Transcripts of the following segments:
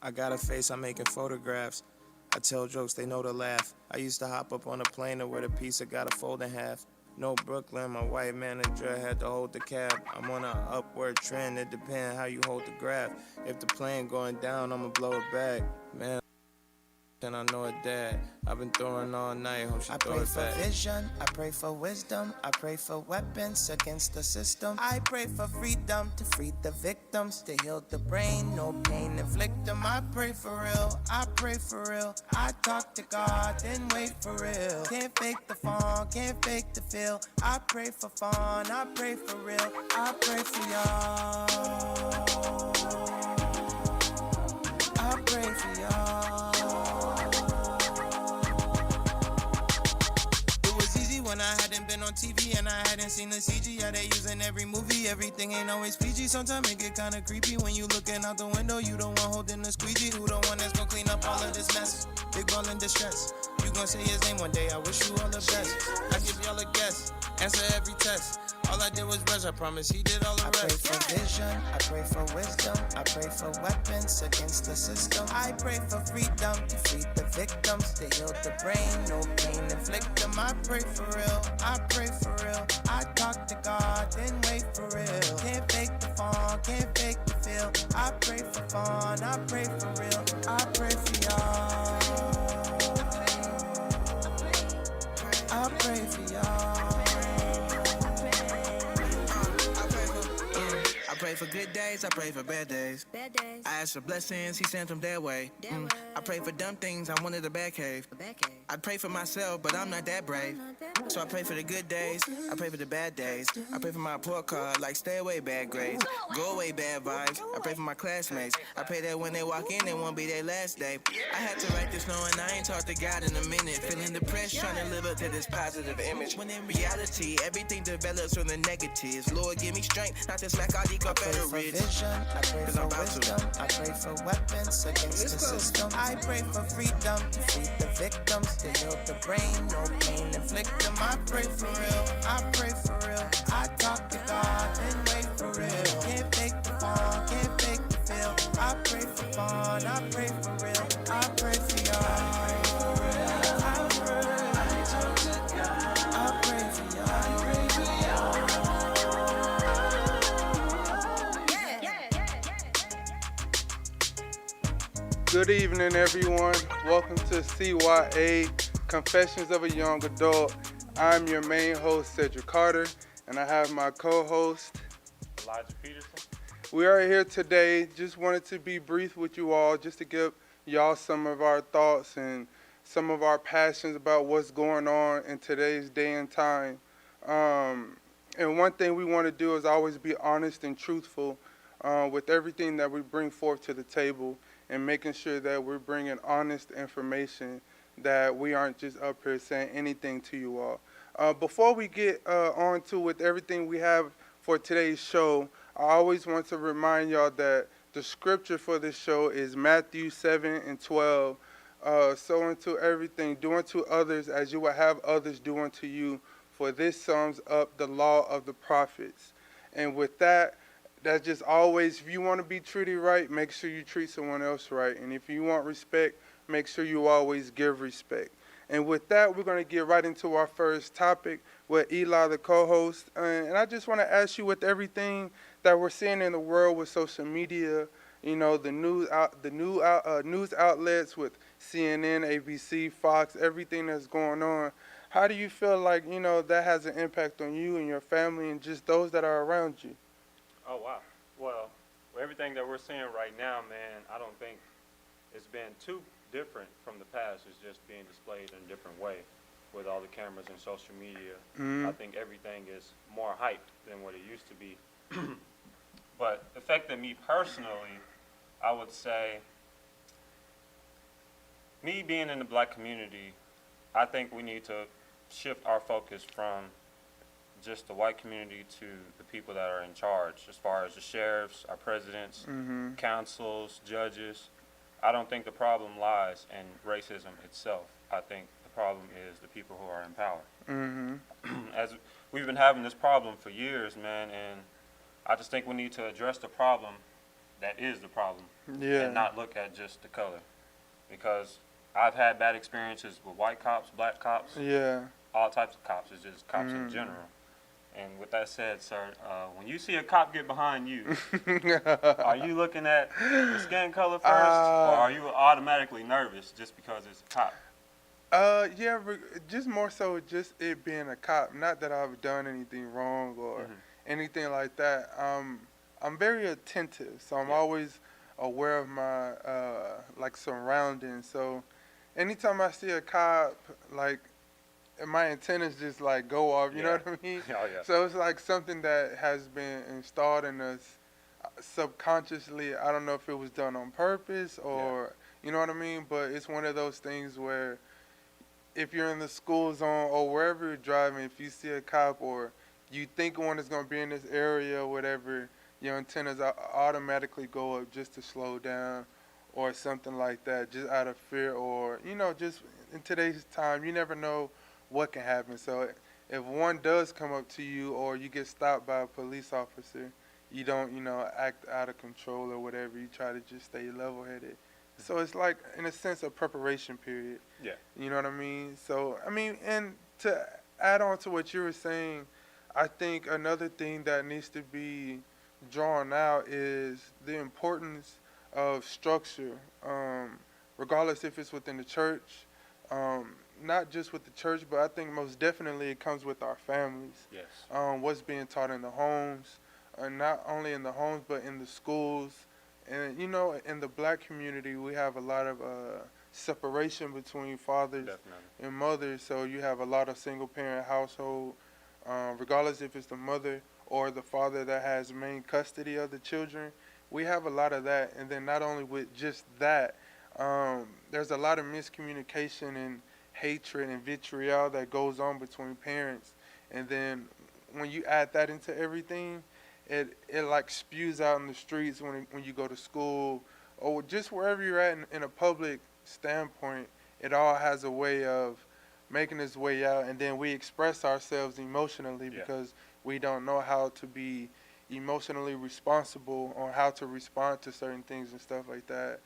I got a face, I'm making photographs. I tell jokes, they know to laugh. I used to hop up on a plane and wear the pizza, got a fold in half. No Brooklyn, my white manager had to hold the cab. I'm on an upward trend, it depends how you hold the graph. If the plane going down, I'ma blow it back. Man, and I know it dad. I've been throwing all night, hope she I throw pray it for back. vision, I pray for wisdom, I pray for weapons against the system. I pray for freedom to free the victims, to heal the brain, no pain inflict them. I pray for real, I pray for real. I talk to God, then wait for real. Can't fake the fun, can't fake the feel. I pray for fun, I pray for real. I pray for y'all. I pray for y'all. It was easy when I hadn't been on TV and I hadn't seen the CG. Yeah, they using every movie, everything ain't always PG. Sometimes it get kinda creepy when you looking out the window. You the one holding the squeegee, who the one that's gonna clean up all of this mess? Big ball in distress. You gon' say his name one day, I wish you all the best. I give y'all a guess, answer every test. All I did was rush, I promise he did all the rest. I pray for vision, I pray for wisdom, I pray for weapons against the system. I pray for freedom to free the victims, to heal the brain, no pain inflict them. I pray for real, I pray for real. I talk to God, then wait for real. Can't fake the fun, can't fake the feel. I pray for fun, I pray for real. I pray for y'all. I pray for y'all. I pray for good days, I pray for bad days. Bad days. I ask for blessings, he sent them their way. I pray for dumb things, I wanted a bad cave. I pray for myself, but I'm not that brave. So I pray for the good days, I pray for the bad days. I pray for my report card, like stay away bad grades. Go away bad vibes, I pray for my classmates. I pray that when they walk in, it won't be their last day. I had to write this knowing I ain't talked to God in a minute. Feeling depressed, trying to live up to this positive image. When in reality, everything develops from the negatives. Lord, give me strength, not to smack all the I pray for Confederates. vision, I pray for wisdom, I pray for weapons against the system. I pray for freedom to free the victims, to heal the brain, no pain inflict them. I pray for real, I pray for real. I talk to God, then wait for real. Can't fake the fun, can't fake the feel. I pray for fun, I pray for real. I pray for y'all. I pray for y'all. Good evening, everyone. Welcome to CYA, Confessions of a Young Adult. I'm your main host, Cedric Carter, and I have my co-host, Elijah Peterson. We are here today. Just wanted to be brief with you all, just to give y'all some of our thoughts and some of our passions about what's going on in today's day and time. And one thing we want to do is always be honest and truthful with everything that we bring forth to the table, and making sure that we're bringing honest information, that we aren't just up here saying anything to you all. Before we get on to with everything we have for today's show, I always want to remind y'all that the scripture for this show is Matthew 7:12. So unto everything, do unto others as you would have others do unto you, for this sums up the law of the prophets. And with that, that's just always, if you want to be treated right, make sure you treat someone else right. And if you want respect, make sure you always give respect. And with that, we're going to get right into our first topic with Eli, the co-host. And I just want to ask you, with everything that we're seeing in the world with social media, you know, the news outlets with CNN, ABC, Fox, everything that's going on, how do you feel like, you know, that has an impact on you and your family and just those that are around you? Oh, wow. Well, everything that we're seeing right now, man, I don't think it's been too different from the past. It's just being displayed in a different way with all the cameras and social media. I think everything is more hyped than what it used to be. But affecting me personally, I would say, me being in the black community, I think we need to shift our focus from just the white community to the people that are in charge, as far as the sheriffs, our presidents, councils, judges. I don't think the problem lies in racism itself. I think the problem is the people who are in power. As we've been having this problem for years, man, and I just think we need to address the problem that is the problem, Yeah. and not look at just the color. Because I've had bad experiences with white cops, black cops, Yeah. all types of cops. It's just cops in general. And with that said, sir, when you see a cop get behind you, are you looking at the skin color first, or are you automatically nervous just because it's a cop? Yeah, just more so just it being a cop. Not that I've done anything wrong or anything like that. I'm very attentive, so I'm Yeah. always aware of my like surroundings. So anytime I see a cop, like my antennas just like go off. You know Yeah. what I mean? Oh, yeah. So it's like something that has been installed in us subconsciously. I don't know if it was done on purpose or you know what I mean, but it's one of those things where if you're in the school zone or wherever you're driving, if you see a cop or you think one is going to be in this area or whatever, your antennas automatically go up just to slow down or something like that, just out of fear or, you know, just in today's time, you never know what can happen. So if one does come up to you or you get stopped by a police officer, you don't, you know, act out of control or whatever. You try to just stay level-headed. So it's like, in a sense, a preparation period. Yeah. You know what I mean? So, I mean, and to add on to what you were saying, I think another thing that needs to be drawn out is the importance of structure, regardless if it's within the church, not just with the church, but I think most definitely it comes with our families. Yes. What's being taught in the homes, not only in the homes, but in the schools. And, you know, in the black community, we have a lot of separation between fathers Definitely. and mothers. So you have a lot of single-parent household, regardless if it's the mother or the father that has main custody of the children. We have a lot of that. And then not only with just that, there's a lot of miscommunication and hatred and vitriol that goes on between parents. And then when you add that into everything, it like spews out in the streets when you go to school or just wherever you're at in a public standpoint. It all has a way of making its way out, and then we express ourselves emotionally because we don't know how to be emotionally responsible or how to respond to certain things and stuff like that.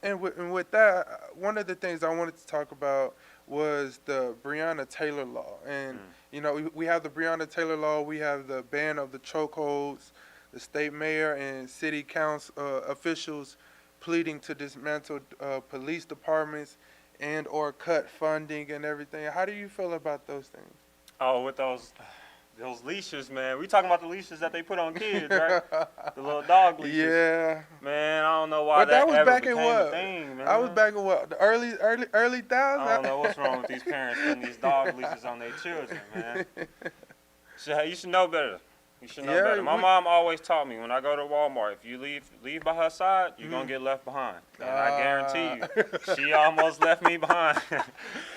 And with that, one of the things I wanted to talk about was the Breonna Taylor law. And, you know, we have the Breonna Taylor law, we have the ban of the chokeholds, the state mayor and city council officials pleading to dismantle police departments and or cut funding and everything. How do you feel about those things? Oh, with those leashes, man. We talking about the leashes that they put on kids, right? The little dog leashes. Yeah. Man, I don't know why But that was ever back in became what? a thing, man. I was back in what? The early thousands? I don't know what's wrong with these parents putting these dog leashes on their children, man. You should know better. You should know Yeah, better. My mom always taught me when I go to Walmart, if you leave by her side, you're going to get left behind. And I guarantee you, she almost left me behind.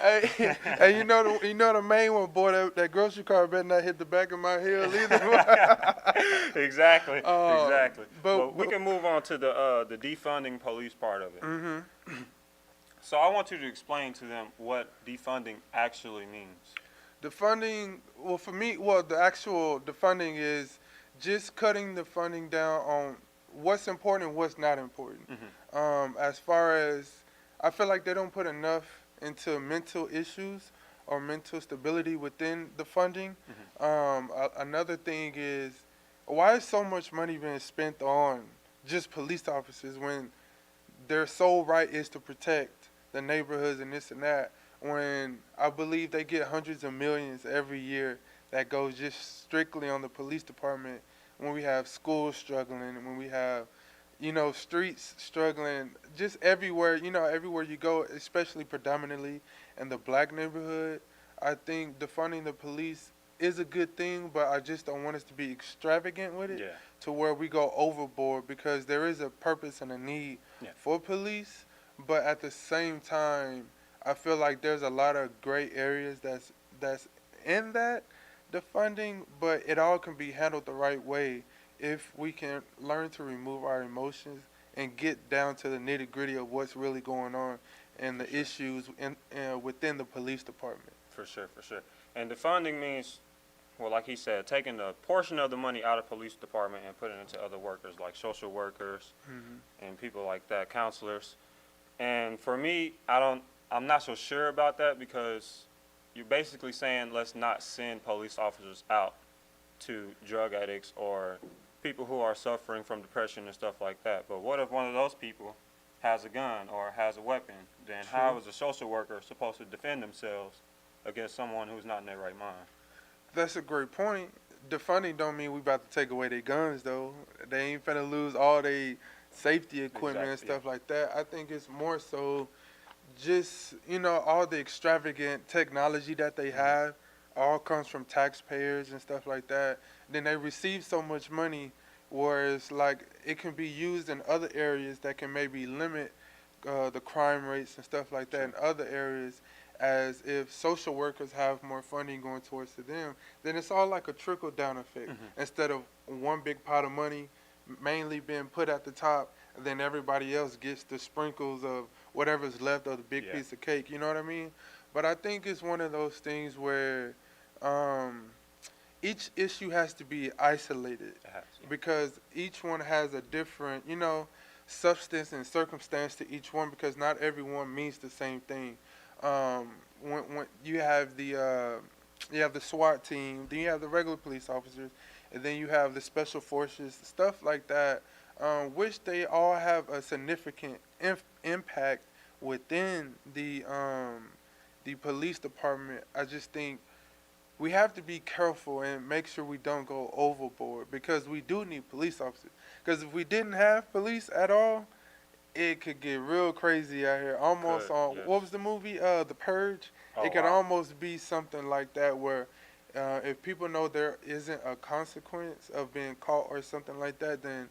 Hey, you know the main one, boy, that grocery cart better not hit the back of my heel either. Exactly. Exactly. But we can move on to the defunding police part of it. So I want you to explain to them what defunding actually means. Defunding, well, for me, the actual defunding is just cutting the funding down on what's important and what's not important. As far as, I feel like they don't put enough into mental issues or mental stability within the funding. Another thing is, why is so much money being spent on just police officers when their sole right is to protect the neighborhoods and this and that, when I believe they get hundreds of millions every year that goes just strictly on the police department, when we have schools struggling and when we have, you know, streets struggling, just everywhere, you know, everywhere you go, especially predominantly in the black neighborhood. I think defunding the police is a good thing, but I just don't want us to be extravagant with it to where we go overboard, because there is a purpose and a need for police, but at the same time, I feel like there's a lot of gray areas that's in that defunding, but it all can be handled the right way if we can learn to remove our emotions and get down to the nitty-gritty of what's really going on and the issues within the police department. For sure, for sure. And defunding means well, like he said, taking a portion of the money out of police department and putting it into other workers like social workers and people like that, counselors. And for me, I'm not so sure about that because you're basically saying let's not send police officers out to drug addicts or people who are suffering from depression and stuff like that. But what if one of those people has a gun or has a weapon? Then how is a social worker supposed to defend themselves against someone who's not in their right mind? That's a great point. Defunding don't mean we about to take away their guns, though. They ain't finna lose all their safety equipment and Exactly, stuff like that. I think it's more so just, all the extravagant technology that they have all comes from taxpayers and stuff like that. Then they receive so much money, whereas, like, it can be used in other areas that can maybe limit the crime rates and stuff like that in other areas. As if social workers have more funding going towards to them, then it's all like a trickle-down effect. Instead of one big pot of money mainly being put at the top, and then everybody else gets the sprinkles of whatever's left of the big piece of cake, you know what I mean? But I think it's one of those things where each issue has to be isolated because each one has a different, substance and circumstance to each one because not everyone means the same thing. When you have the SWAT team, then you have the regular police officers, and then you have the special forces, stuff like that, which they all have a significant impact within the police department. I just think we have to be careful and make sure we don't go overboard because we do need police officers. Because if we didn't have police at all, it could get real crazy out here. Almost what was the movie? The Purge. It could almost be something like that where if people know there isn't a consequence of being caught or something like that, then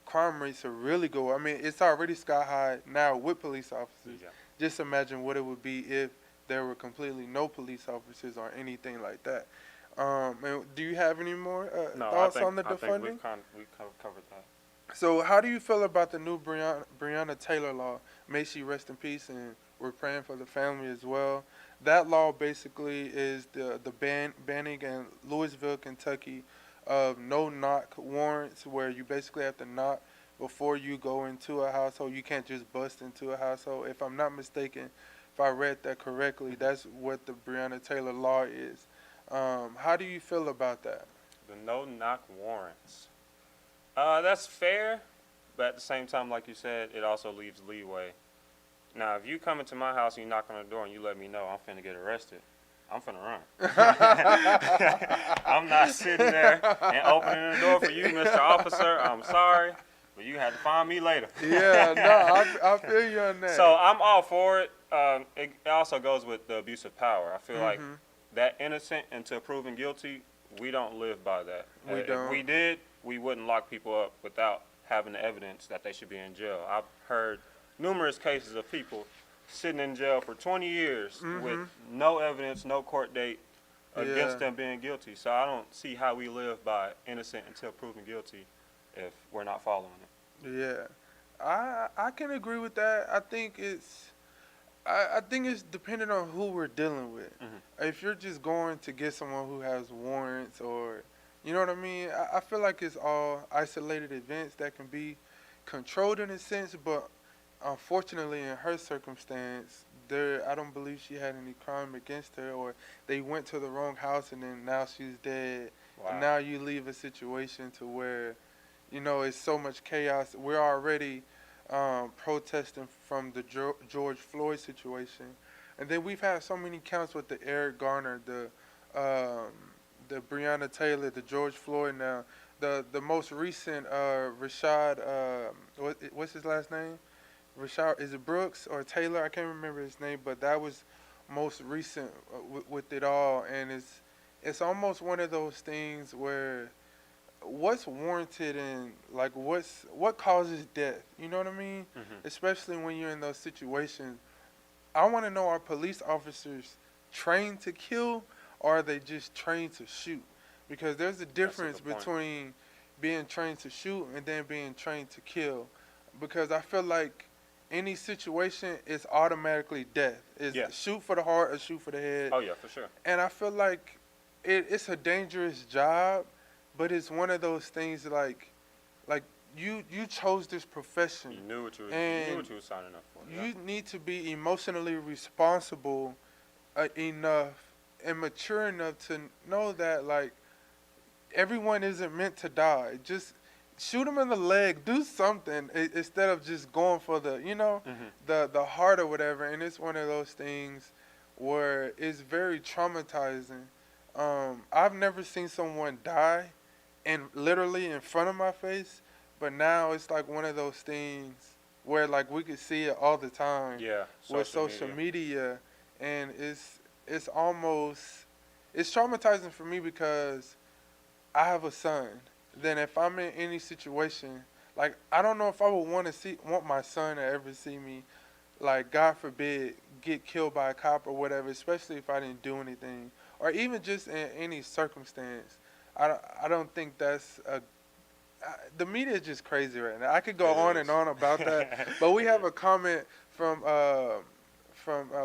crime rates will really go. I mean, it's already sky high now with police officers. Yeah. Just imagine what it would be if there were completely no police officers or anything like that. And do you have any more thoughts on the defunding? I think we covered that. So how do you feel about the new Breonna Taylor law? May she rest in peace, and we're praying for the family as well. That law basically is the banning in Louisville, Kentucky, of no-knock warrants, where you basically have to knock before you go into a household. You can't just bust into a household. If I'm not mistaken, if I read that correctly, that's what the Breonna Taylor law is. How do you feel about that? The no-knock warrants. That's fair, but at the same time, like you said, it also leaves leeway. Now, if you come into my house and you knock on the door and you let me know I'm finna get arrested, I'm finna run. I'm not sitting there and opening the door for you, Mr. Officer. I'm sorry, but you had to find me later. Yeah, no, I feel you on that. So I'm all for it. It also goes with the abuse of power. I feel like that innocent until proven guilty, we don't live by that. We don't. If we did, we wouldn't lock people up without having the evidence that they should be in jail. I've heard numerous cases of people sitting in jail for 20 years with no evidence, no court date against them being guilty. So I don't see how we live by innocent until proven guilty if we're not following it. Yeah, I can agree with that. I think it's dependent on who we're dealing with. If you're just going to get someone who has warrants or, you know what I mean? I feel like it's all isolated events that can be controlled in a sense, but unfortunately in her circumstance, I don't believe she had any crime against her, or they went to the wrong house and then now she's dead. Wow. And now you leave a situation to where, it's so much chaos. We're already protesting from the George Floyd situation. And then we've had so many counts with the Eric Garner, the Breonna Taylor, the George Floyd now. The most recent Rashad, what's his last name? Rashad, is it Brooks or Taylor? I can't remember his name, but that was most recent with it all. And it's almost one of those things where what's warranted and like what causes death? You know what I mean? Especially when you're in those situations. I want to know, are police officers trained to kill, or are they just trained to shoot? Because there's a difference between being trained to shoot and then being trained to kill. Because I feel like any situation is automatically death. It's shoot for the heart or shoot for the head. Oh, yeah, for sure. And I feel like it's a dangerous job, but it's one of those things like you chose this profession. You knew what you And were signing up for. Yeah. You need to be emotionally responsible enough and mature enough to know that like everyone isn't meant to die. Just shoot them in the leg, do something instead of just going for the the heart or whatever. And it's one of those things where it's very traumatizing. I've never seen someone die and literally in front of my face, but now it's like one of those things where like we could see it all the time Yeah. with social media, and it's almost it's traumatizing for me because I have a son. Then if I'm in any situation, like I don't know if I would want my son to ever see me, like God forbid, get killed by a cop or whatever, especially if I didn't do anything, or even just in any circumstance. I don't think that's the media is just crazy right now. I could go It on is. and on about that, but we have a comment from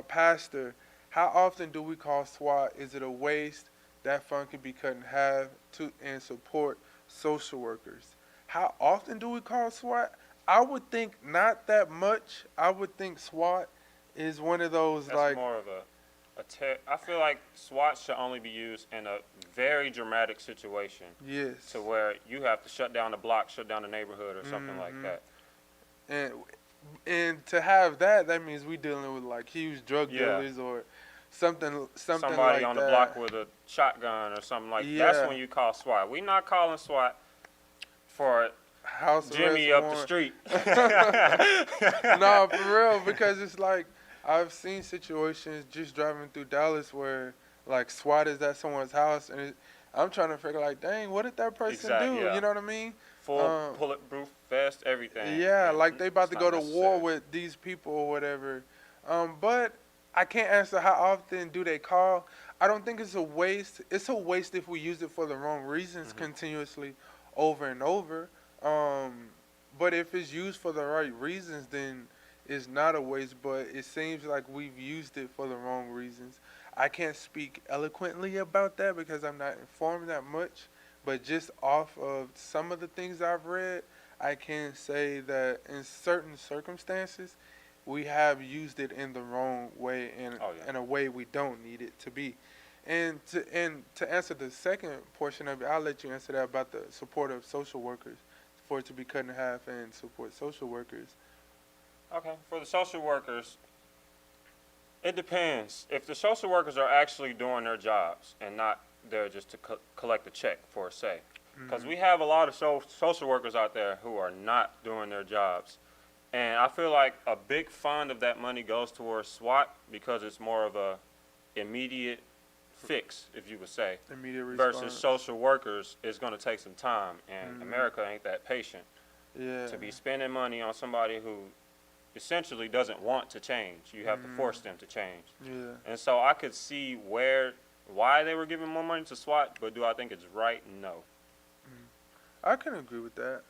Pastor. How often do we call SWAT? Is it a waste? That fund can be cut in half to and support social workers. How often do we call SWAT? I would think not that much. I would think SWAT is one of those That's like more of I feel like SWAT should only be used in a very dramatic situation yes. to where you have to shut down the block, shut down the neighborhood, or something like that. And to have that means we dealing with like huge drug Yeah. dealers or something Somebody like on that. the block with a shotgun or something like that. Yeah. That's when you call SWAT. We not calling SWAT for House Jimmy arrest up the warrant. street. No, for real, because it's like I've seen situations just driving through Dallas where like SWAT is at someone's house, and I'm trying to figure like, dang, what did that person do? Yeah. You know what I mean? Full bulletproof vest, everything. Yeah, And like they about it's to not go to war necessary. with these people or whatever. But I can't answer how often do they call. I don't think it's a waste. It's a waste if we use it for the wrong reasons continuously over and over. But if it's used for the right reasons, then it's not a waste. But it seems like we've used it for the wrong reasons. I can't speak eloquently about that because I'm not informed that much. But just off of some of the things I've read, I can say that in certain circumstances, we have used it in the wrong way and Oh, yeah. in a way we don't need it to be. And to answer the second portion of it, I'll let you answer that about the support of social workers, for it to be cut in half and support social workers. Okay, for the social workers, it depends. If the social workers are actually doing their jobs and not there just to collect a check for a say, because we have a lot of social workers out there who are not doing their jobs. And I feel like a big fund of that money goes towards SWAT because it's more of a immediate fix, if you would say, Immediate response. versus social workers is going to take some time. And America ain't that patient Yeah. to be spending money on somebody who essentially doesn't want to change. You have to force them to change. Yeah. And so I could see why they were giving more money to SWAT, but do I think it's right? No. I can agree with that.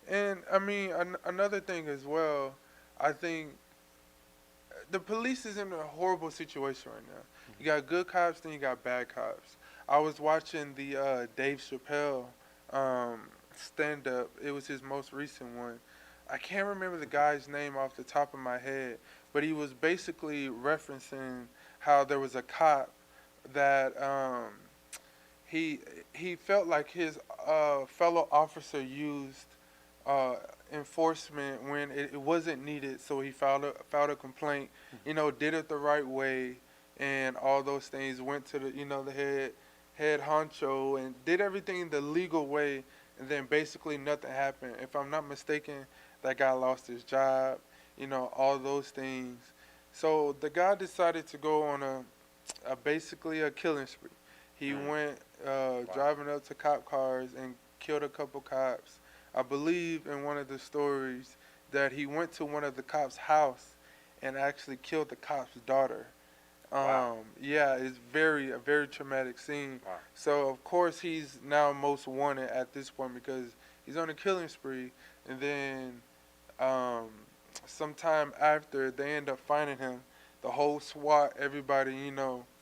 And I mean, another thing as well, I think the police is in a horrible situation right now. You got good cops, then you got bad cops. I was watching the Dave Chappelle stand up. It was his most recent one. I can't remember the guy's name off the top of my head, but he was basically referencing how there was a cop that he felt like his fellow officer used enforcement when it wasn't needed, so he filed a complaint, did it the right way, and all those things, went to the the head honcho and did everything the legal way, and then basically nothing happened. If I'm not mistaken, that guy lost his job, all those things. So the guy decided to go on basically a killing spree. He went driving up to cop cars and killed a couple cops. I believe in one of the stories that he went to one of the cops' house and actually killed the cop's daughter. Wow. Yeah, it's a very traumatic scene. Wow. So of course he's now most wanted at this point because he's on a killing spree, and then sometime after they end up finding him. The whole SWAT, everybody,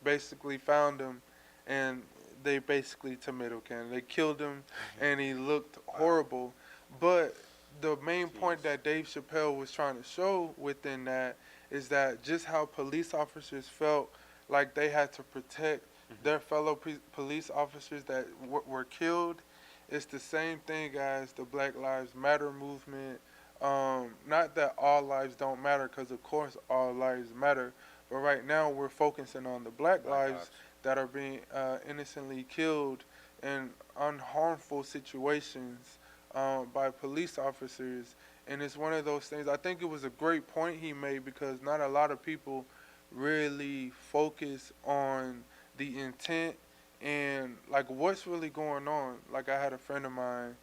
basically found him, and they basically tomato canned. They killed him, and he looked horrible. But the main point that Dave Chappelle was trying to show within that is that just how police officers felt like they had to protect their fellow police officers that were killed. It's the same thing as the Black Lives Matter movement. Not that all lives don't matter, because of course all lives matter. But right now we're focusing on the black lives that are being innocently killed in unharmful situations by police officers. And it's one of those things. I think it was a great point he made, because not a lot of people really focus on the intent and like what's really going on. Like, I had a friend of mine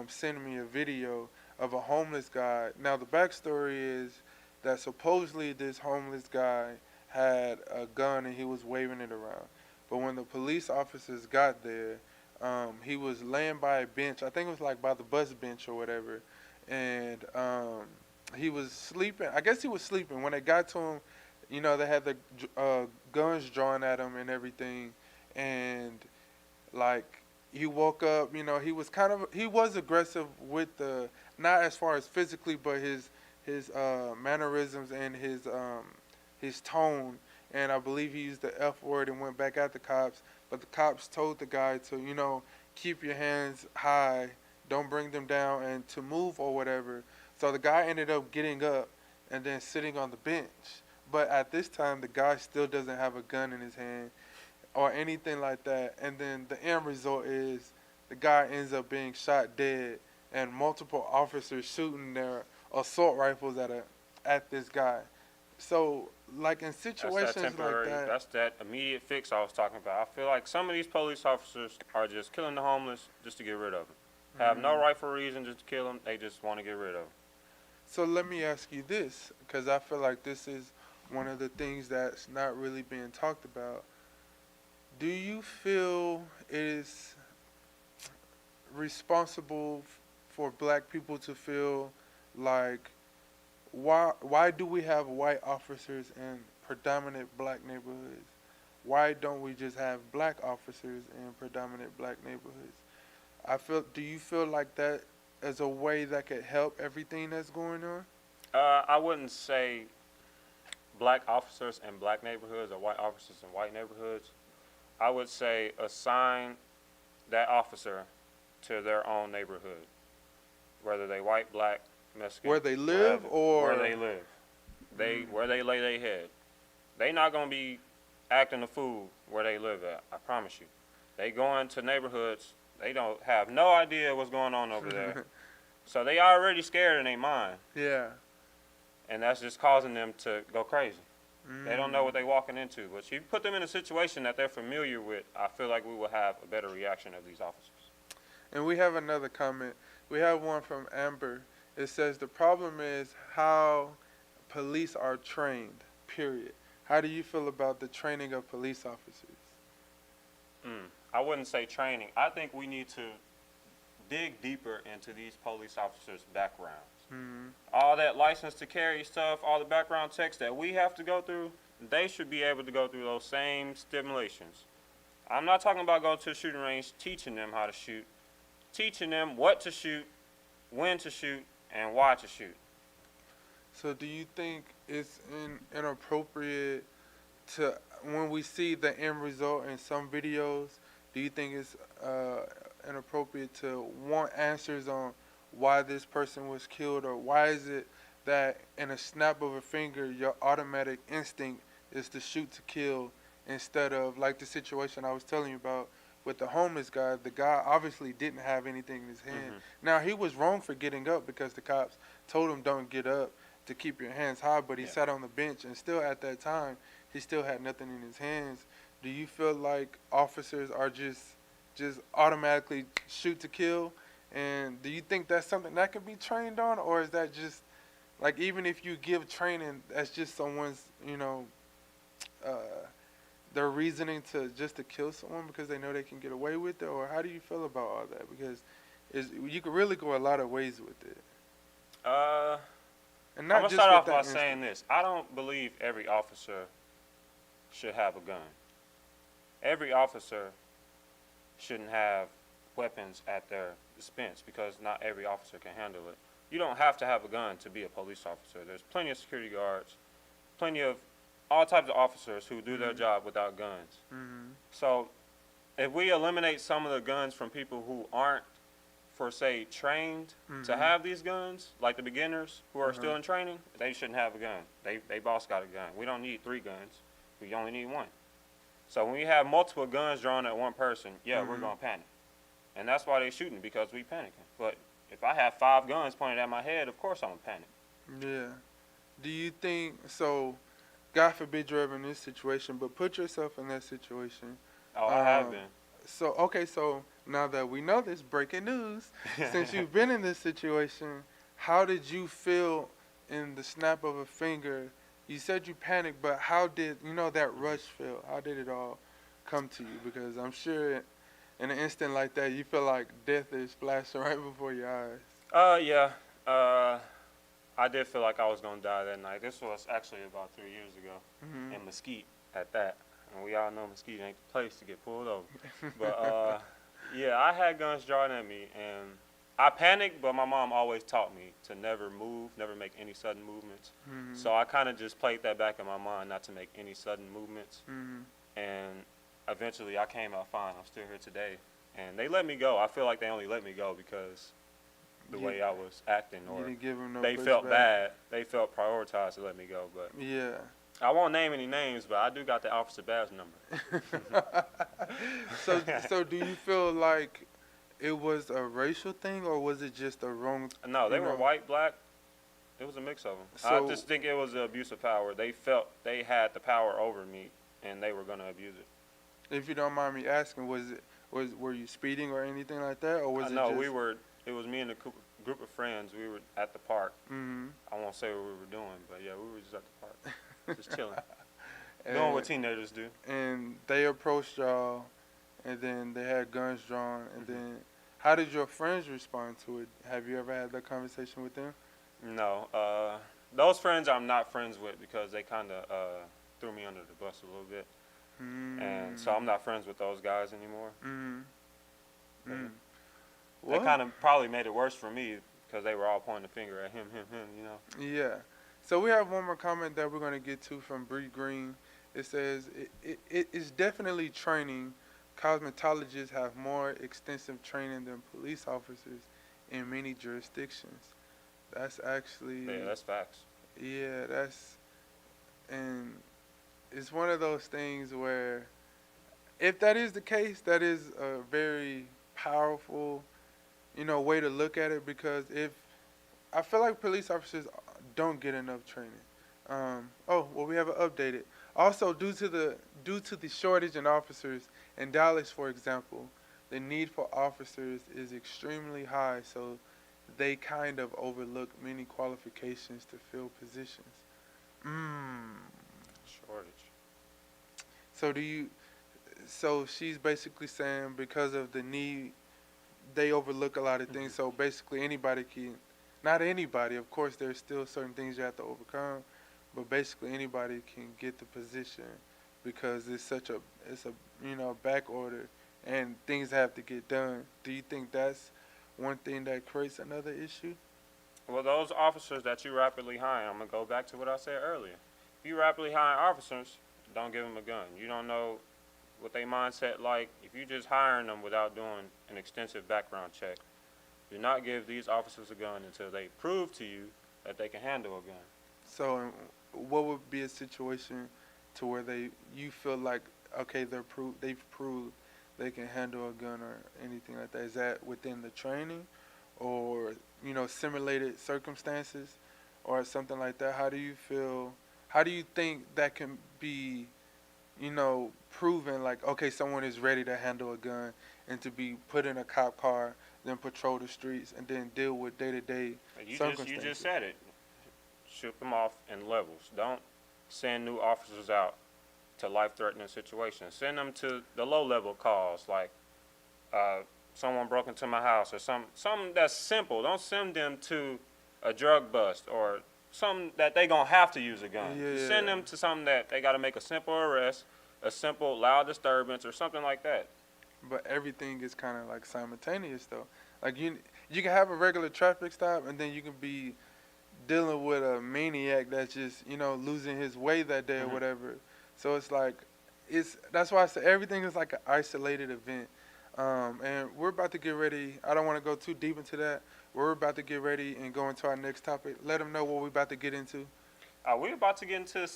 send me a video of a homeless guy. Now the backstory is that supposedly this homeless guy had a gun and he was waving it around. But when the police officers got there, he was laying by a bench. I think it was like by the bus bench or whatever. And he was sleeping. I guess he was sleeping. When they got to him, you know, they had the guns drawn at him and everything. And like, he woke up, you know, he was aggressive with the, not as far as physically, but his mannerisms and his tone. And I believe he used the F word and went back at the cops. But the cops told the guy to, you know, keep your hands high, don't bring them down, and to move or whatever. So the guy ended up getting up and then sitting on the bench. But at this time, the guy still doesn't have a gun in his hand or anything like that. And then the end result is the guy ends up being shot dead, and multiple officers shooting their assault rifles at this guy. So, like, in situations like that, that's that immediate fix I was talking about. I feel like some of these police officers are just killing the homeless just to get rid of them. Have no rightful reason just to kill them. They just want to get rid of them. So let me ask you this, because I feel like this is one of the things that's not really being talked about. Do you feel it is responsible for black people to feel like, why do we have white officers in predominant black neighborhoods? Why don't we just have black officers in predominant black neighborhoods? Do you feel like that is a way that could help everything that's going on? I wouldn't say black officers in black neighborhoods or white officers in white neighborhoods. I would say assign that officer to their own neighborhood, whether they white, black, Mexican. Where they live, whatever, or where they live. Where they lay their head. They not gonna be acting a fool where they live at. I promise you. They go into neighborhoods. They don't have no idea what's going on over there. So they already scared in their mind. Yeah. And that's just causing them to go crazy. They don't know what they're walking into. But if you put them in a situation that they're familiar with, I feel like we will have a better reaction of these officers. And we have another comment. We have one from Amber. It says, the problem is how police are trained, period. How do you feel about the training of police officers? I wouldn't say training. I think we need to dig deeper into these police officers' backgrounds. All that license to carry stuff, all the background checks that we have to go through, they should be able to go through those same stimulations. I'm not talking about going to a shooting range, teaching them how to shoot, teaching them what to shoot, when to shoot, and why to shoot. So do you think it's inappropriate to, when we see the end result in some videos, do you think it's inappropriate to want answers on why this person was killed, or why is it that in a snap of a finger your automatic instinct is to shoot to kill instead of like the situation I was telling you about with the homeless guy? The guy obviously didn't have anything in his hand. Now, he was wrong for getting up because the cops told him don't get up, to keep your hands high, but he sat on the bench, and still at that time he still had nothing in his hands. Do you feel like officers are just automatically shoot to kill? And do you think that's something that can be trained on, or is that just like, even if you give training, that's just someone's, you know, their reasoning to kill someone because they know they can get away with it? Or how do you feel about all that? Because you could really go a lot of ways with it. And not I'm going to just start with off by that saying this. I don't believe every officer should have a gun. every officer shouldn't have weapons at their dispense because not every officer can handle it. You don't have to have a gun to be a police officer. There's plenty of security guards, plenty of all types of officers who do their job without guns. So if we eliminate some of the guns from people who aren't, for say, trained to have these guns, like the beginners who are still in training, they shouldn't have a gun. They boss got a gun. We don't need 3 guns. We only need 1. So when we have multiple guns drawn at one person, we're gonna panic. And that's why they shooting, because we panicking. But if I have 5 guns pointed at my head, of course I'm gonna panic. Yeah. Do you think, so, God forbid you're ever in this situation, but put yourself in that situation. Oh, I have been. So, okay, so now that we know this, breaking news, since you've been in this situation, how did you feel in the snap of a finger? You said you panicked, but how did, that rush feel? How did it all come to you? Because I'm sure in an instant like that, you feel like death is flashing right before your eyes. Yeah. I did feel like I was gonna die that night. This was actually about 3 years ago in Mesquite at that. And we all know Mesquite ain't the place to get pulled over. But yeah, I had guns drawn at me, and I panicked, but my mom always taught me to never move, never make any sudden movements. So I kind of just played that back in my mind, not to make any sudden movements. And eventually I came out fine. I'm still here today. And they let me go. I feel like they only let me go because the way I was acting, You or didn't give them no they felt pushback. bad. They felt prioritized to let me go. But Yeah. I won't name any names, but I do got the officer badge number. So do you feel like it was a racial thing, or was it just a wrong? No, they you were know? white, black. It was a mix of them. So- I just think it was the abuse of power. They felt they had the power over me, and they were gonna abuse it. If you don't mind me asking, were you speeding or anything like that, or was it No, just? it was me and a group of friends. We were at the park. Mm-hmm. I won't say what we were doing, but yeah, we were just at the park, just chilling, doing And, what teenagers do. and they approached y'all, and then they had guns drawn, and then how did your friends respond to it? Have you ever had that conversation with them? No, those friends I'm not friends with because they kind of threw me under the bus a little bit, and so I'm not friends with those guys anymore. Mm-hmm. They kind of probably made it worse for me because they were all pointing the finger at him, you know. Yeah. So we have one more comment that we're going to get to from Bree Green. It says, it is definitely training. Cosmetologists have more extensive training than police officers in many jurisdictions. That's actually... Yeah, that's facts. Yeah, and it's one of those things where if that is the case, that is a very powerful, way to look at it, because I feel like police officers don't get enough training. We have it updated. Also, due to the shortage in officers in Dallas, for example, the need for officers is extremely high, so they kind of overlook many qualifications to fill positions. Shortage. So she's basically saying because of the need, they overlook a lot of things. So basically anybody can, not anybody, of course there's still certain things you have to overcome, but basically anybody can get the position because it's a back order and things have to get done. Do you think that's one thing that creates another issue? Well, those officers that you rapidly hire, I'm going to go back to what I said earlier. If you rapidly hire officers, don't give them a gun. You don't know what their mindset like. If you just hiring them without doing an extensive background check, do not give these officers a gun until they prove to you that they can handle a gun. So what would be a situation to where you feel like, okay, they've proved they can handle a gun or anything like that? Is that within the training or, simulated circumstances or something like that? How do you think that can be, proven, like, okay, someone is ready to handle a gun and to be put in a cop car, then patrol the streets and then deal with day-to-day circumstances? You just said it. Shoot them off in levels. Don't send new officers out to life-threatening situations. Send them to the low-level calls, like someone broke into my house or something that's simple. Don't send them to a drug bust or something that they gonna have to use a gun. Yeah. Send them to something that they gotta make a simple arrest, a simple loud disturbance or something like that. But everything is kind of like simultaneous though. Like you can have a regular traffic stop, and then you can be dealing with a maniac that's just losing his way that day or whatever. So it's like that's why I say everything is like an isolated event. And we're about to get ready. I don't want to go too deep into that. We're about to get ready and go into our next topic. Let them know what we're about to get into. We're about to get into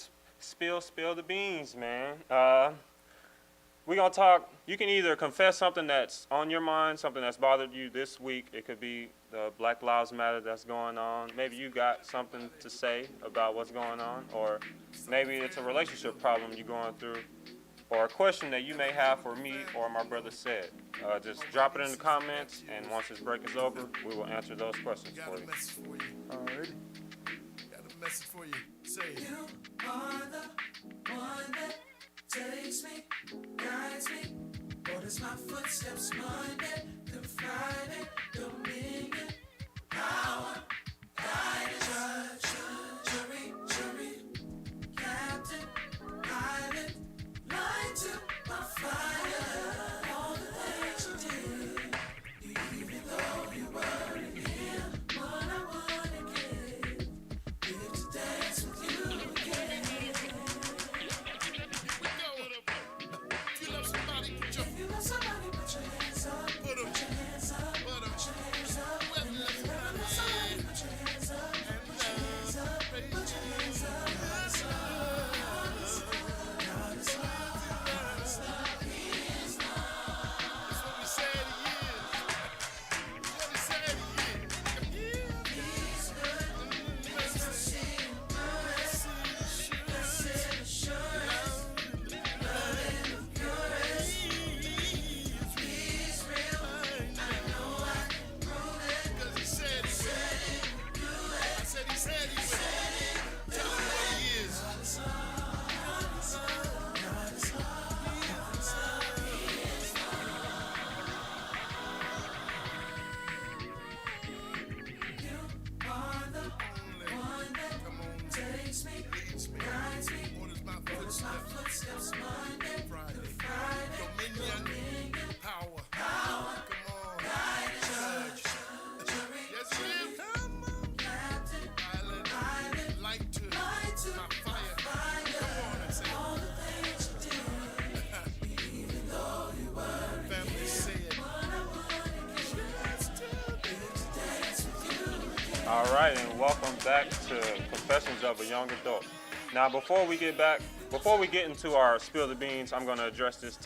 spill the beans, man. We're going to talk. You can either confess something that's on your mind, something that's bothered you this week. It could be the Black Lives Matter that's going on. Maybe you got something to say about what's going on, or maybe it's a relationship problem you're going through, or a question that you may have for me or my brother Said. Just drop it in the comments, and once this break is over, we will answer those questions Got for a you. message for you. Alrighty. Got a message for you. Say it. You are the one that takes me, guides me, orders my footsteps Monday through Friday, dominion, power, guidance, judge, jury, captain, pilot, light to my fire, all the things you did, even though you weren't here, when I wouldn't care, live to dance with you again. If you love somebody, put your If you love somebody, put your hands up. put 'em, Put your hands up. put 'em. Put your hands up. Whoever loves If you love somebody, put your hands up. Put your hands up. Put your hands up. God is love. God is love. He is love. That's what we said he is. That's what we said he is. He's good. Makes us see good. Blessed assurance. Loving the purest. He's real. I know I can prove it. Because he said he will. I said he said he will. Tell him what he is. Are the one that takes me, guides me, Orders my orders my footsteps. footsteps Monday Friday. through Friday, Dominion. Power. Come on. Judge. Yes, he is. captain, Pilot. Light to my fire. Come on and say it. all the things you did, even though you were Family said. All right, and welcome back to Confessions of a Young Adult. Now, before we get into our spill the beans, I'm going to address this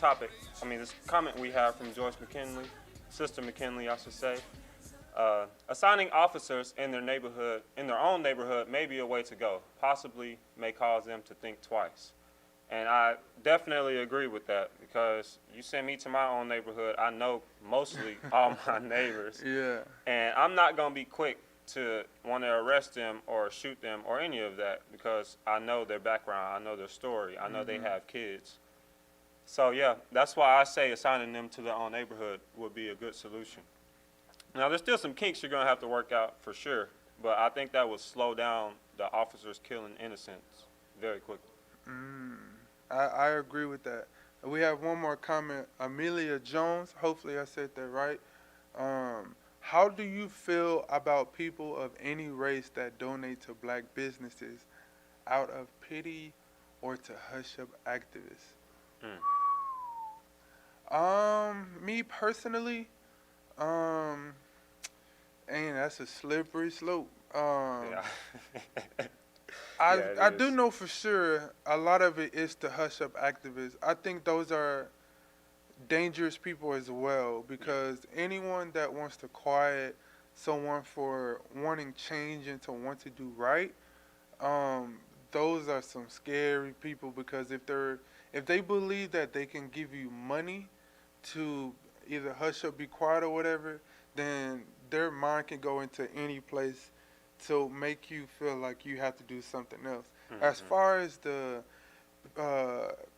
comment we have from Joyce McKinley, Sister McKinley, I should say. Assigning officers in their own neighborhood may be a way to go. Possibly may cause them to think twice. And I definitely agree with that, because you send me to my own neighborhood, I know mostly all my neighbors. Yeah. And I'm not going to be quick to want to arrest them or shoot them or any of that, because I know their background, I know their story, I know they have kids. So yeah, that's why I say assigning them to their own neighborhood would be a good solution. Now, there's still some kinks you're going to have to work out for sure, but I think that would slow down the officers killing innocents very quickly. I agree with that. We have one more comment. Amelia Jones, hopefully I said that right. How do you feel about people of any race that donate to black businesses out of pity or to hush up activists? Me personally, and that's a slippery slope. Yeah. I Yeah, it do is. know for sure a lot of it is to hush up activists. I think those are dangerous people as well, because anyone that wants to quiet someone for wanting change and to want to do right, those are some scary people, because if they believe that they can give you money to either hush up, be quiet, or whatever, then their mind can go into any place to make you feel like you have to do something else. As far as the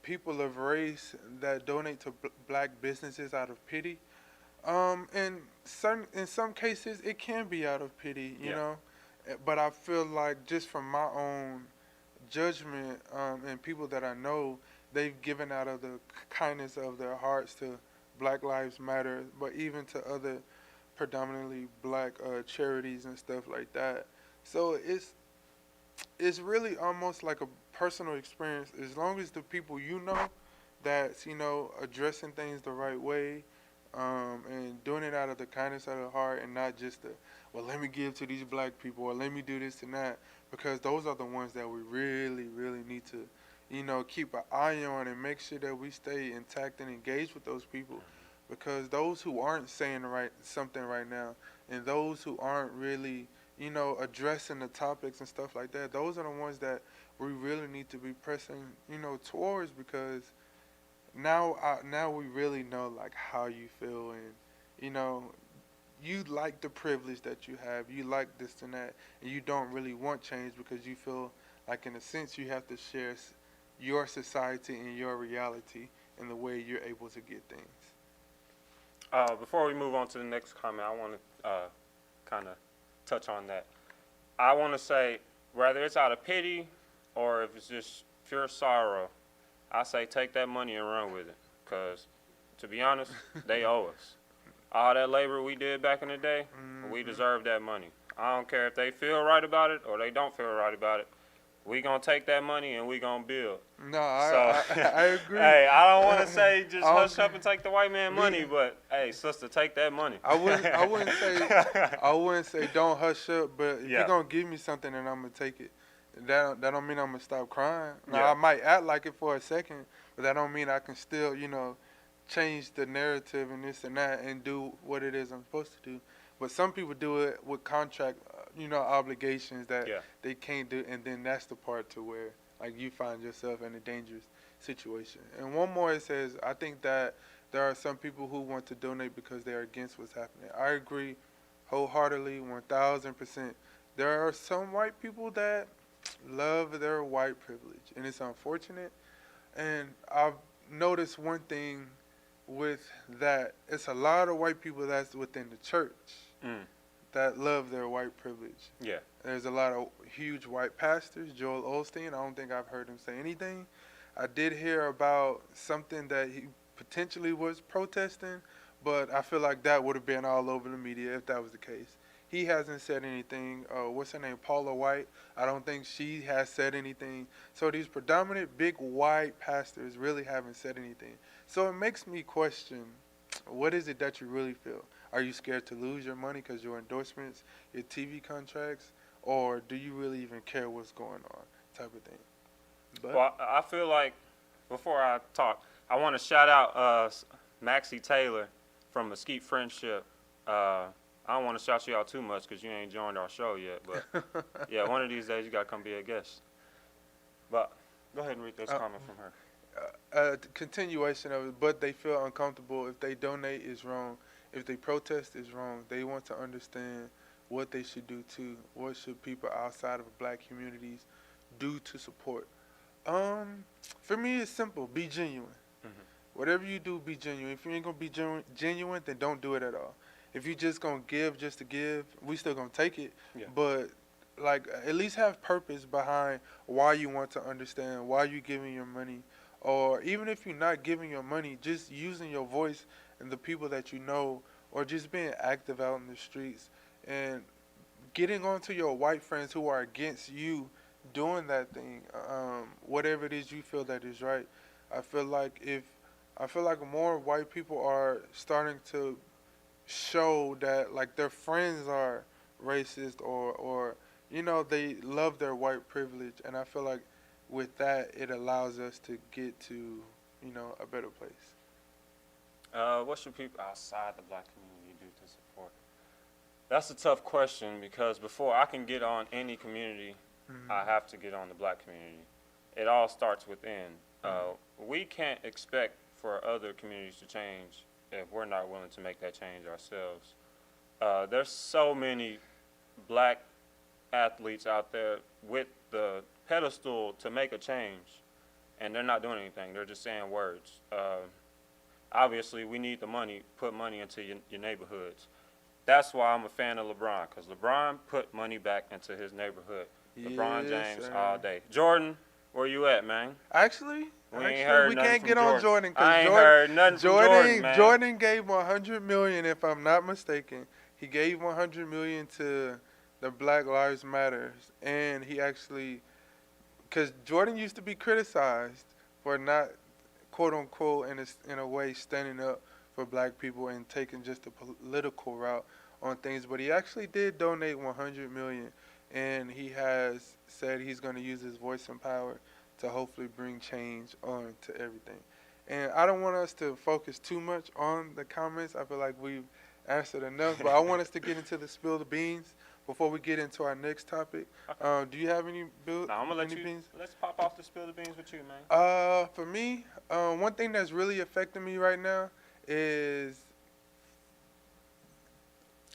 people of race that donate to black businesses out of pity, in some cases it can be out of pity, you Yeah. know, but I feel like just from my own judgment and people that I know, they've given out of the kindness of their hearts to Black Lives Matter, but even to other predominantly black charities and stuff like that. So it's really almost like a personal experience. As long as the people you know that's addressing things the right way, and doing it out of the kindness of the heart, and not just the, well, let me give to these black people or let me do this and that, because those are the ones that we really, really need to, keep an eye on and make sure that we stay intact and engaged with those people, because those who aren't saying something right now, and those who aren't really, addressing the topics and stuff like that, those are the ones that we really need to be pressing, towards, because now we really know like how you feel, and you like the privilege that you have, you like this and that, and you don't really want change because you feel like in a sense you have to share your society and your reality in the way you're able to get things. Before we move on to the next comment, I want to kind of touch on that. I want to say, whether it's out of pity or if it's just pure sorrow, I say take that money and run with it, because to be honest, they owe us. All that labor we did back in the day, we deserve that money. I don't care if they feel right about it or they don't feel right about it. We gonna take that money and we gonna build. No, I agree. Hey, I don't want to say just hush up and take the white man money, but hey, sister, take that money. I wouldn't say don't hush up, but if you're gonna give me something and I'm gonna take it, that don't mean I'm gonna stop crying. Now, I might act like it for a second, but that don't mean I can still, change the narrative and this and that and do what it is I'm supposed to do. But some people do it with contract, obligations that they can't do, and then that's the part to where like you find yourself in a dangerous situation. And one more, it says, I think that there are some people who want to donate because they are against what's happening. I agree wholeheartedly, 1,000%. There are some white people that love their white privilege, and it's unfortunate. And I've noticed one thing with that, it's a lot of white people that's within the church that love their white privilege. Yeah. There's a lot of huge white pastors. Joel Osteen, I don't think I've heard him say anything. I did hear about something that he potentially was protesting, but I feel like that would have been all over the media if that was the case. He hasn't said anything. What's her name? Paula White. I don't think she has said anything. So these predominant big white pastors really haven't said anything. So it makes me question, what is it that you really feel? Are you scared to lose your money because your endorsements, your TV contracts, or do you really even care what's going on, type of thing? But Well, I feel like, before I talk, I want to shout out Maxie Taylor from Mesquite Friendship. I don't want to shout you out too much because you ain't joined our show yet, but yeah, one of these days you got to come be a guest. But go ahead and read this comment from her. continuation of it, but they feel uncomfortable. If they donate, is wrong. If they protest, is wrong. They want to understand what they should do too. What should people outside of black communities do to support? For me, it's simple. Be genuine. Whatever you do, be genuine. If you ain't gonna be genuine, then don't do it at all. If you just gonna give just to give, we still gonna take it. Yeah. But like, at least have purpose behind why you want to understand, why you giving your money, or even if you're not giving your money, just using your voice and the people that you know, or just being active out in the streets and getting onto your white friends who are against you doing that thing, whatever it is you feel that is right. I feel like more white people are starting to show that like their friends are racist or they love their white privilege, and I feel like with that it allows us to get to a better place. What should people outside the black community do to support? That's a tough question, because before I can get on any community, I have to get on the black community. It all starts within. We can't expect for other communities to change if we're not willing to make that change ourselves. There's so many black athletes out there with the pedestal to make a change, and they're not doing anything. They're just saying words. Obviously, we need the money, put money into your neighborhoods. That's why I'm a fan of LeBron, because LeBron put money back into his neighborhood. LeBron James all day. Jordan Where you at, man? Actually, We ain't heard we nothing can't from get on Jordan. Jordan I ain't because heard nothing from Jordan, man. Jordan gave 100 million, if I'm not mistaken. He gave 100 million to the Black Lives Matters, and he actually, because Jordan used to be criticized for not, quote unquote, in a way, standing up for black people and taking just a political route on things, but he actually did donate 100 million, and he has said he's going to use his voice and power to hopefully bring change on to everything. And I don't want us to focus too much on the comments. I feel like we've answered enough, but I want us to get into the spill the beans before we get into our next topic. Do you have any Nah, I'm gonna let any you. beans? Let's pop off the spill the beans with you, man. For me, one thing that's really affecting me right now is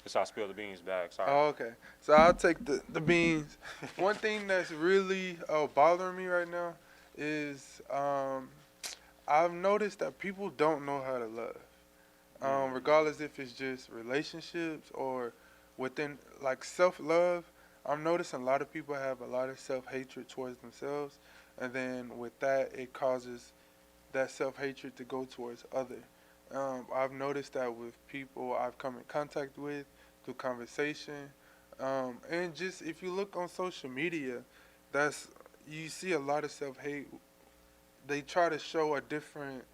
It's our spill the beans bag. Sorry. oh, okay. So I'll take the beans. One thing that's really bothering me right now is I've noticed that people don't know how to love. Regardless if it's just relationships or within like self-love. I'm noticing a lot of people have a lot of self-hatred towards themselves, and then with that, it causes that self-hatred to go towards others. I've noticed that with people I've come in contact with through conversation, and just if you look on social media, you see a lot of self-hate. They try to show a different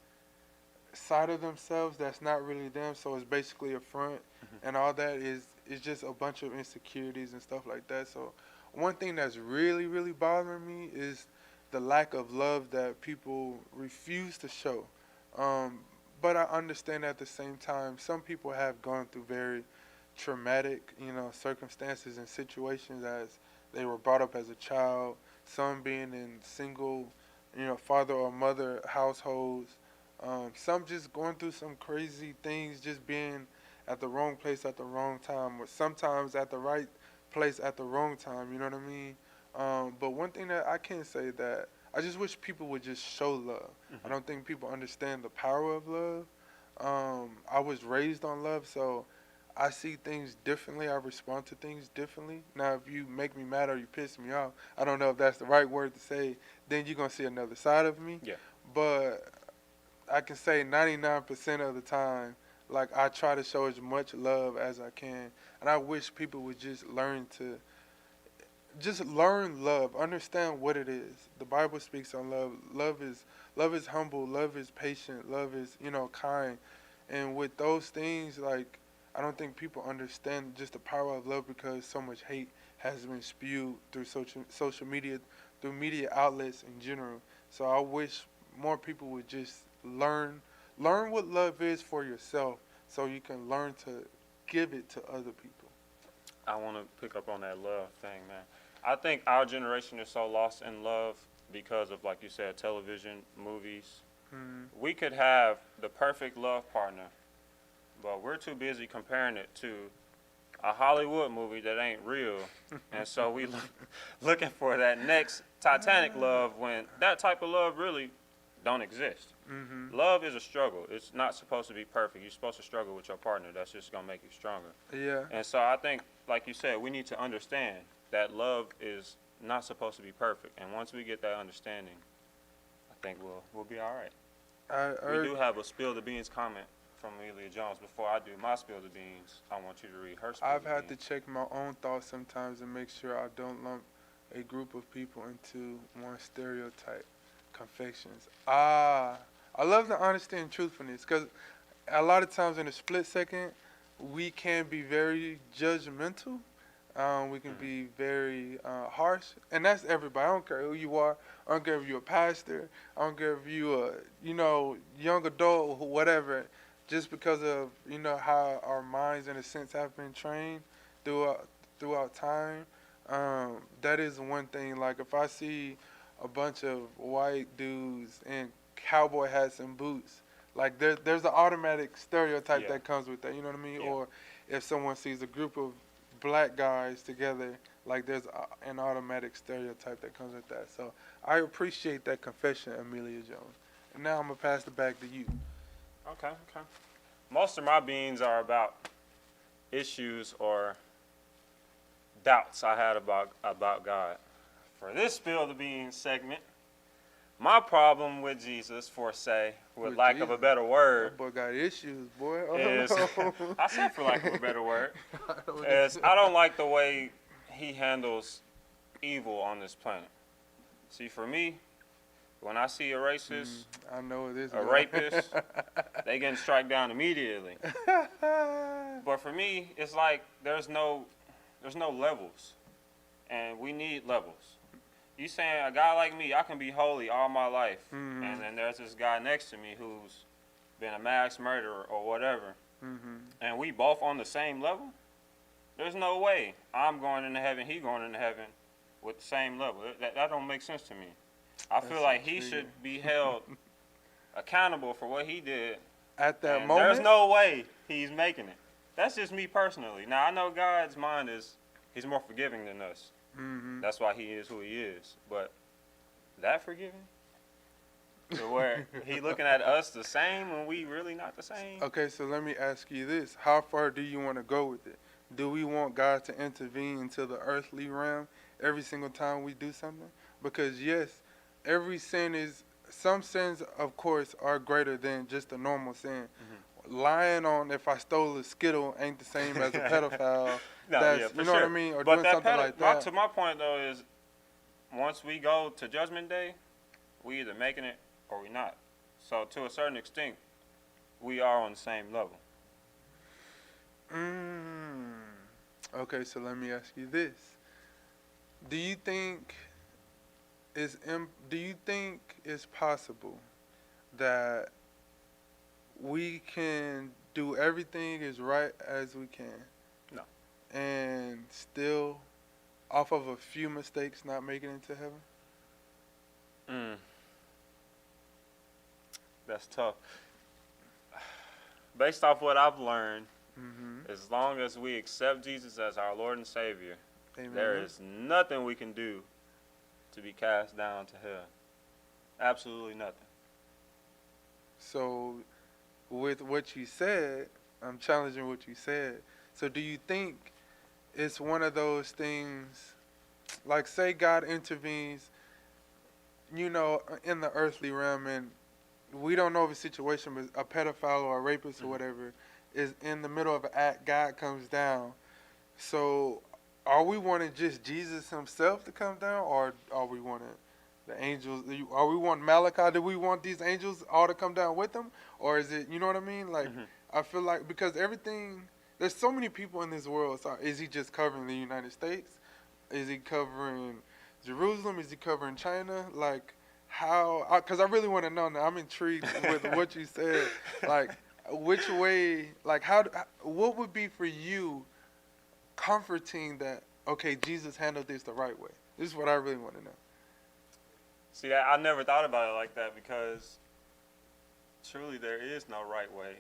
side of themselves that's not really them, so it's basically a front, and all that is just a bunch of insecurities and stuff like that. So one thing that's really, really bothering me is the lack of love that people refuse to show. But I understand at the same time, some people have gone through very traumatic, circumstances and situations as they were brought up as a child, some being in single, father or mother households, some just going through some crazy things, just being at the wrong place at the wrong time, or sometimes at the right place at the wrong time, you know what I mean? But one thing that I can say that I just wish people would just show love. I don't think people understand the power of love. I was raised on love, so I see things differently. I respond to things differently. Now, if you make me mad or you piss me off, I don't know if that's the right word to say, then you're going to see another side of me. Yeah. But I can say 99% of the time, like, I try to show as much love as I can. And I wish people would just learn love, understand what it is. The Bible speaks on love. Love is humble, love is patient, love is, kind. And with those things, like, I don't think people understand just the power of love because so much hate has been spewed through social media, through media outlets in general. So I wish more people would just learn what love is for yourself so you can learn to give it to other people. I want to pick up on that love thing, man. I think our generation is so lost in love because of, like you said, television, movies. We could have the perfect love partner, but we're too busy comparing it to a Hollywood movie that ain't real. And so we looking for that next Titanic love when that type of love really don't exist. Love is a struggle. It's not supposed to be perfect. You're supposed to struggle with your partner. That's just going to make you stronger. Yeah. And so I think, like you said, we need to understand that love is not supposed to be perfect. And once we get that understanding, I think we'll be all right. We do have a spill the beans comment from Amelia Jones. Before I do my spill the beans, I want you to read her spill I've the had to beans. check my own thoughts sometimes and make sure I don't lump a group of people into one stereotype. Confections. I love the honesty and truthfulness because a lot of times in a split second, we can be very judgmental. We can be very harsh, and that's everybody. I don't care who you are. I don't care if you're a pastor. I don't care if you're a young adult or whatever. Just because of how our minds, in a sense, have been trained throughout time. That is one thing. Like if I see a bunch of white dudes in cowboy hats and boots, like there's an automatic stereotype that comes with that. You know what I mean? Yeah. Or if someone sees a group of black guys together, like there's an automatic stereotype that comes with that. So I appreciate that confession, Amelia Jones. And now I'm gonna pass it back to you. Okay. Most of my beans are about issues or doubts I had about God. For this spill the beans segment, My problem with Jesus, for say, with With lack of a Jesus. better word, That boy got issues, boy. is Oh, I said for lack of a better word, no. is I don't like the way he handles evil on this planet. See, for me, when I see a racist, I know it is. a rapist, they getting struck down immediately. But for me, it's like there's no levels, and we need levels. You saying a guy like me, I can be holy all my life, and then there's this guy next to me who's been a mass murderer or whatever, and we both on the same level? There's no way I'm going into heaven, he going into heaven with the same level. That don't make sense to me. I feel like he should be held accountable for what he did. At that And moment, there's no way he's making it. That's just me personally. Now, I know God's mind he's more forgiving than us. That's why he is who he is. But that forgiving? To where he looking at us the same when we really not the same? Okay, so let me ask you this. How far do you want to go with it? Do we want God to intervene into the earthly realm every single time we do something? Because yes, every sin is, some sins of course are greater than just a normal sin. Lying on if I stole a Skittle ain't the same as a pedophile. No, That's, yeah, for you know what I sure. mean? Or But doing that something like that. to my point though is, once we go to Judgment Day, we either making it or we not. So to a certain extent, we are on the same level. Okay, so let me ask you this: Do you think it's possible that we can do everything as right as we can? No. And still, off of a few mistakes, not make it into heaven? That's tough. Based off what I've learned, as long as we accept Jesus as our Lord and Savior, Amen. there is nothing we can do to be cast down to hell. Absolutely nothing. So, with what you said, I'm challenging what you said. So, do you think it's one of those things, like say God intervenes, you know, in the earthly realm, and we don't know of a situation, but a pedophile or a rapist or whatever is in the middle of an act, God comes down. So, are we wanting just Jesus himself to come down, or are we wanting the angels? Are we wanting Malachi? Do we want these angels all to come down with them? Or is it, you know what I mean? Like, I feel like, because everything, there's so many people in this world. So is he just covering the United States? Is he covering Jerusalem? Is he covering China? Like, how, because I really want to know now. I'm intrigued with what you said. Like, which way, like, what would be for you comforting that, okay, Jesus handled this the right way? This is what I really want to know. See, I never thought about it like that, because truly there is no right way.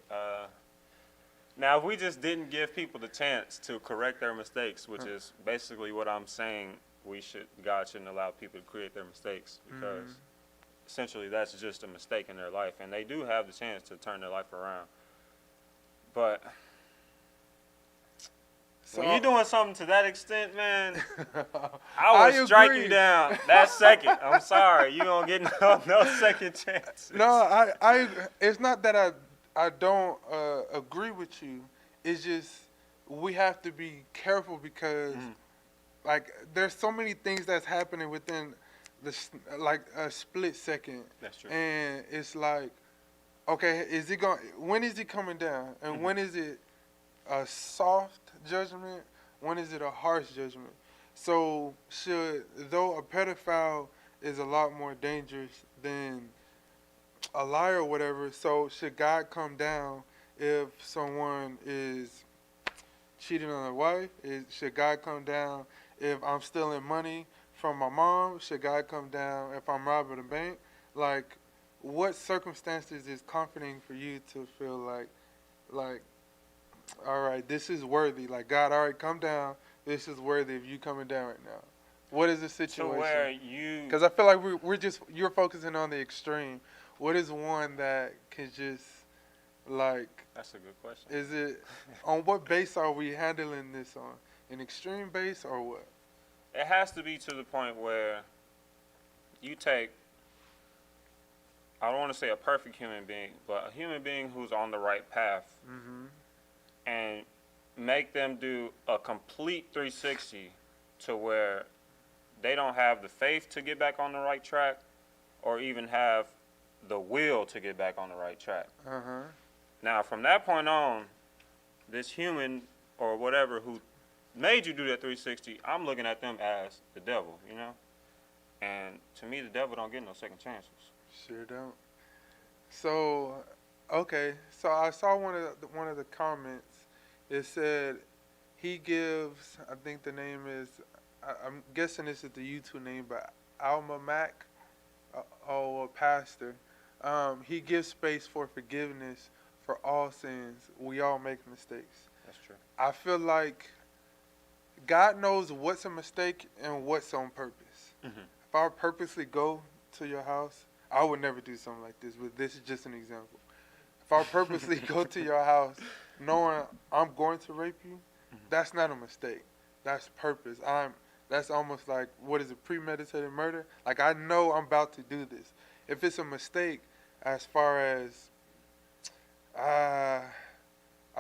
Now, if we just didn't give people the chance to correct their mistakes, which is basically what I'm saying, God shouldn't allow people to create their mistakes, because essentially that's just a mistake in their life, and they do have the chance to turn their life around. But So, when you're doing something to that extent, man, I would strike agree. you down that second. I'm sorry, you don't get no second chances. No, I it's not that I don't agree with you. It's just we have to be careful, because like there's so many things that's happening within like a split second. That's true. And it's like, okay, when is he coming down? And when is it a soft judgment? When is it a harsh judgment? So though a pedophile is a lot more dangerous than a liar or whatever, so should God come down if someone is cheating on their wife? Should God come down if I'm stealing money from my mom? Should God come down if I'm robbing a bank? Like, what circumstances is comforting for you to feel like, all right, this is worthy. Like, God, all right, come down. This is worthy of you coming down right now. What is the situation? To where you, Because I feel like you're focusing on the extreme. What is one that can just, like, that's a good question. is it, on what base are we handling this on? An extreme base or what? It has to be to the point where you take I don't want to say a perfect human being, but a human being who's on the right path, and make them do a complete 360 to where they don't have the faith to get back on the right track or even have the will to get back on the right track. Now, from that point on, this human or whatever who made you do that 360, I'm looking at them as the devil, you know? And to me, the devil don't get no second chances. Sure don't. So, okay. So I saw one of the comments. It said he gives. I think the name is. I'm guessing this is the YouTube name, but Alma Mac, a pastor. He gives space for forgiveness for all sins. We all make mistakes. That's true. I feel like God knows what's a mistake and what's on purpose. If I purposely go to your house, I would never do something like this, but this is just an example. If I purposely go to your house knowing I'm going to rape you, that's not a mistake. That's purpose. That's almost like, what is it, premeditated murder? Like, I know I'm about to do this. If it's a mistake, as far as I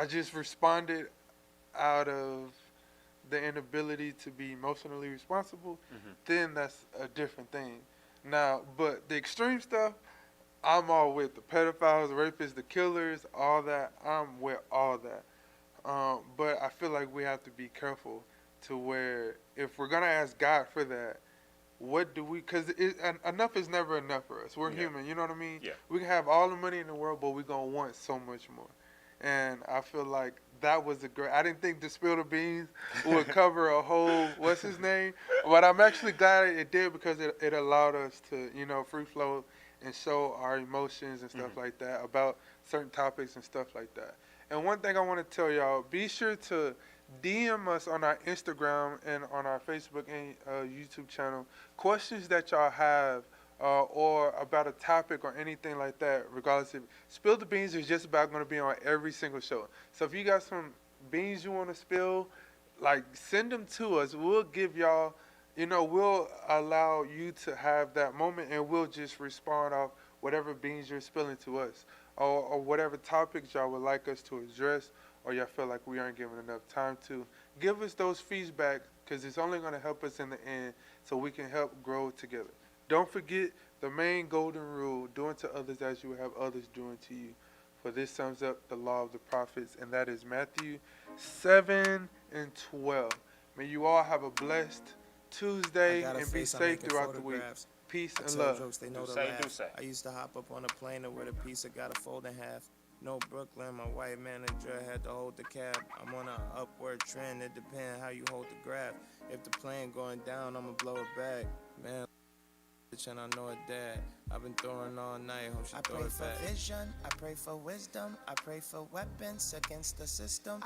just responded out of the inability to be emotionally responsible, then that's a different thing. Now, but the extreme stuff, I'm all with the pedophiles, the rapists, the killers, all that. I'm with all that. But I feel like we have to be careful to where if we're going to ask God for that, what do we, because enough is never enough for us. We're human, you know what I mean? Yeah. We can have all the money in the world, but we're going to want so much more. And I feel like that was I didn't think the Spill the Beans would cover a whole, what's his name? But I'm actually glad it did because it allowed us to, free flow and show our emotions and stuff like that about certain topics and stuff like that. And one thing I want to tell y'all, be sure to DM us on our Instagram and on our Facebook and YouTube channel questions that y'all have or about a topic or anything like that, regardless if Spill the Beans is just about going to be on every single show. So if you got some beans you want to spill, like, send them to us. We'll give y'all, we'll allow you to have that moment, and we'll just respond off whatever beans you're spilling to us or whatever topics y'all would like us to address or y'all feel like we aren't giving enough time to. Give us those feedback because it's only going to help us in the end so we can help grow together. Don't forget the main golden rule, doing to others as you would have others doing to you. For this sums up the law of the prophets, and that is Matthew 7 and 12. May you all have a blessed Tuesday and be safe throughout the week. Peace I and tell love. jokes, they know Do the say, laugh. do say. I used to hop up on a plane to where the pizza got a fold in half. No Brooklyn, my white manager had to hold the cab. I'm on an upward trend, it depends how you hold the graph. If the plane going down, I'ma blow it back. Man, and I know it dad. I've been throwing all night, hope she I throw pray it for back. vision, I pray for wisdom, I pray for weapons against the system.